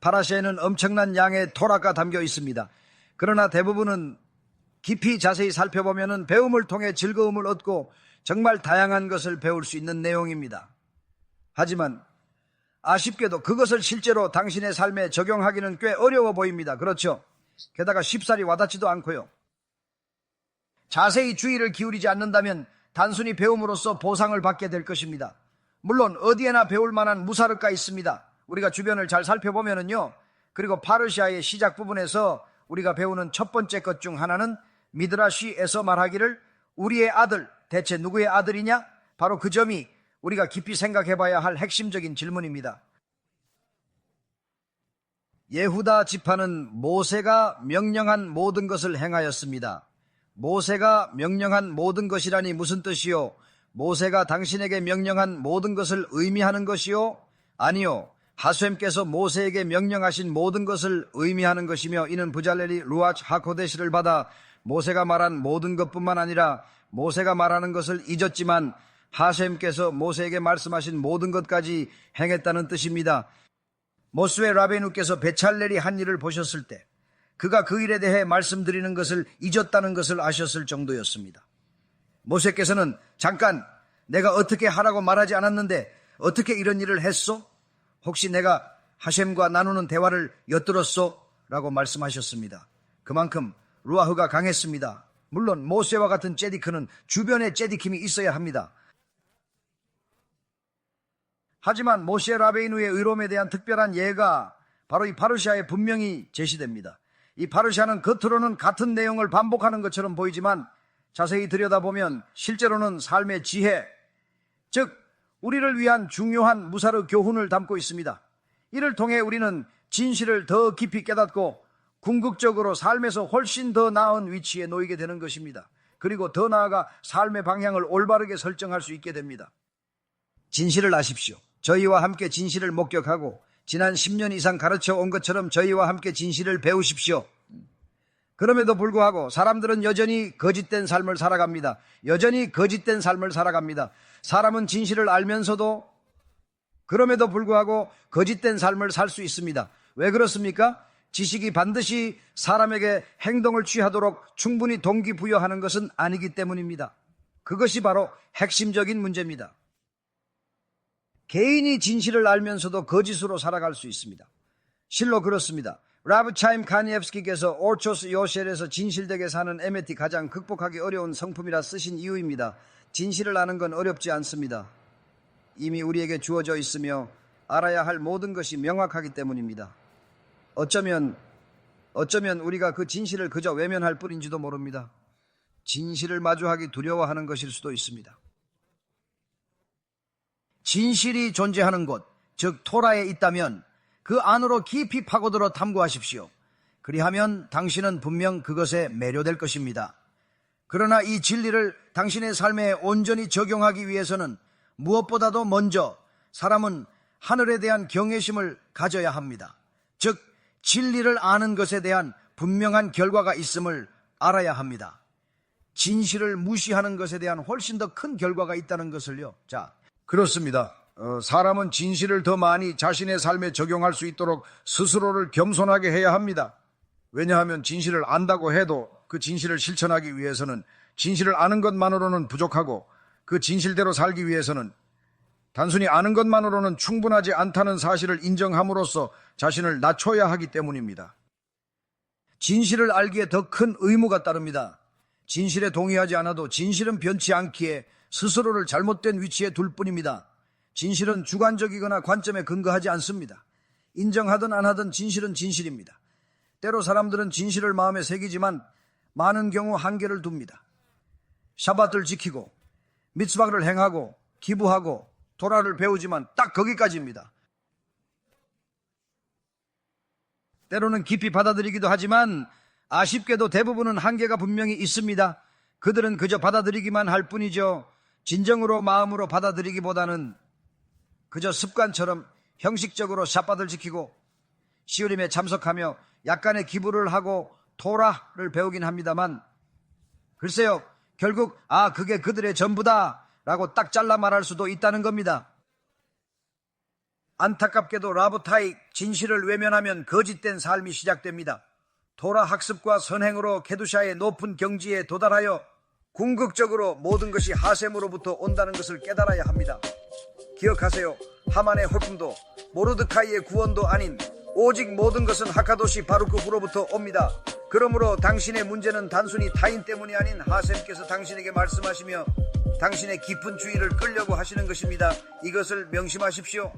파라시아에는 엄청난 양의 토라가 담겨 있습니다. 그러나 대부분은 깊이 자세히 살펴보면 배움을 통해 즐거움을 얻고 정말 다양한 것을 배울 수 있는 내용입니다. 하지만 아쉽게도 그것을 실제로 당신의 삶에 적용하기는 꽤 어려워 보입니다. 그렇죠? 게다가 쉽사리 와닿지도 않고요. 자세히 주의를 기울이지 않는다면 단순히 배움으로써 보상을 받게 될 것입니다. 물론 어디에나 배울 만한 무사르가 있습니다. 우리가 주변을 잘 살펴보면요. 그리고 파르시아의 시작 부분에서 우리가 배우는 첫 번째 것 중 하나는 미드라시에서 말하기를 우리의 아들, 대체 누구의 아들이냐? 바로 그 점이 우리가 깊이 생각해 봐야 할 핵심적인 질문입니다. 예후다 지파는 모세가 명령한 모든 것을 행하였습니다. 모세가 명령한 모든 것이라니 무슨 뜻이요? 모세가 당신에게 명령한 모든 것을 의미하는 것이요? 아니요. 하셈께서 모세에게 명령하신 모든 것을 의미하는 것이며, 이는 부잘렐이 루아치 하코데시를 받아 모세가 말한 모든 것뿐만 아니라 모세가 말하는 것을 잊었지만 하셈께서 모세에게 말씀하신 모든 것까지 행했다는 뜻입니다. 모스의 라베누께서 베찰렐이 한 일을 보셨을 때 그가 그 일에 대해 말씀드리는 것을 잊었다는 것을 아셨을 정도였습니다. 모세께서는 잠깐 내가 어떻게 하라고 말하지 않았는데 어떻게 이런 일을 했소? 혹시 내가 하셈과 나누는 대화를 엿들었소? 라고 말씀하셨습니다. 그만큼 루아흐가 강했습니다. 물론 모세와 같은 째디크는 주변에 째디킴이 있어야 합니다. 하지만 모세 라베이누의 의로움에 대한 특별한 예가 바로 이 파르시아에 분명히 제시됩니다. 이 파르시아는 겉으로는 같은 내용을 반복하는 것처럼 보이지만 자세히 들여다보면 실제로는 삶의 지혜, 즉 우리를 위한 중요한 무사르 교훈을 담고 있습니다. 이를 통해 우리는 진실을 더 깊이 깨닫고 궁극적으로 삶에서 훨씬 더 나은 위치에 놓이게 되는 것입니다. 그리고 더 나아가 삶의 방향을 올바르게 설정할 수 있게 됩니다. 진실을 아십시오. 저희와 함께 진실을 목격하고 지난 10년 이상 가르쳐 온 것처럼 저희와 함께 진실을 배우십시오. 그럼에도 불구하고 사람들은 여전히 거짓된 삶을 살아갑니다. 여전히 거짓된 삶을 살아갑니다. 사람은 진실을 알면서도 그럼에도 불구하고 거짓된 삶을 살 수 있습니다. 왜 그렇습니까? 지식이 반드시 사람에게 행동을 취하도록 충분히 동기부여하는 것은 아니기 때문입니다. 그것이 바로 핵심적인 문제입니다. 개인이 진실을 알면서도 거짓으로 살아갈 수 있습니다. 실로 그렇습니다. 라브차임 카니엡스키께서 오르초스 요셸에서 진실되게 사는 에메티 가장 극복하기 어려운 성품이라 쓰신 이유입니다. 진실을 아는 건 어렵지 않습니다. 이미 우리에게 주어져 있으며 알아야 할 모든 것이 명확하기 때문입니다. 어쩌면 우리가 그 진실을 그저 외면할 뿐인지도 모릅니다. 진실을 마주하기 두려워하는 것일 수도 있습니다. 진실이 존재하는 곳, 즉 토라에 있다면 그 안으로 깊이 파고들어 탐구하십시오. 그리하면 당신은 분명 그것에 매료될 것입니다. 그러나 이 진리를 당신의 삶에 온전히 적용하기 위해서는 무엇보다도 먼저 사람은 하늘에 대한 경외심을 가져야 합니다. 즉 진리를 아는 것에 대한 분명한 결과가 있음을 알아야 합니다. 진실을 무시하는 것에 대한 훨씬 더 큰 결과가 있다는 것을요. 자, 그렇습니다. 사람은 진실을 더 많이 자신의 삶에 적용할 수 있도록 스스로를 겸손하게 해야 합니다. 왜냐하면 진실을 안다고 해도 그 진실을 실천하기 위해서는 진실을 아는 것만으로는 부족하고 그 진실대로 살기 위해서는 단순히 아는 것만으로는 충분하지 않다는 사실을 인정함으로써 자신을 낮춰야 하기 때문입니다. 진실을 알기에 더 큰 의무가 따릅니다. 진실에 동의하지 않아도 진실은 변치 않기에 스스로를 잘못된 위치에 둘 뿐입니다. 진실은 주관적이거나 관점에 근거하지 않습니다. 인정하든 안 하든 진실은 진실입니다. 때로 사람들은 진실을 마음에 새기지만 많은 경우 한계를 둡니다. 샤밧을 지키고 미tzvah를 행하고 기부하고 토라를 배우지만 딱 거기까지입니다. 때로는 깊이 받아들이기도 하지만 아쉽게도 대부분은 한계가 분명히 있습니다. 그들은 그저 받아들이기만 할 뿐이죠. 진정으로 마음으로 받아들이기보다는 그저 습관처럼 형식적으로 샤밧을 지키고 시우림에 참석하며 약간의 기부를 하고 토라를 배우긴 합니다만 글쎄요, 결국 그게 그들의 전부다 라고 딱 잘라 말할 수도 있다는 겁니다. 안타깝게도 라보타익 진실을 외면하면 거짓된 삶이 시작됩니다. 토라 학습과 선행으로 케두샤의 높은 경지에 도달하여 궁극적으로 모든 것이 하셈으로부터 온다는 것을 깨달아야 합니다. 기억하세요. 하만의 홀품도 모르드카이의 구원도 아닌 오직 모든 것은 하카도시 바루크 후로부터 옵니다. 그러므로 당신의 문제는 단순히 타인 때문이 아닌 하셈께서 당신에게 말씀하시며 당신의 깊은 주의를 끌려고 하시는 것입니다. 이것을 명심하십시오.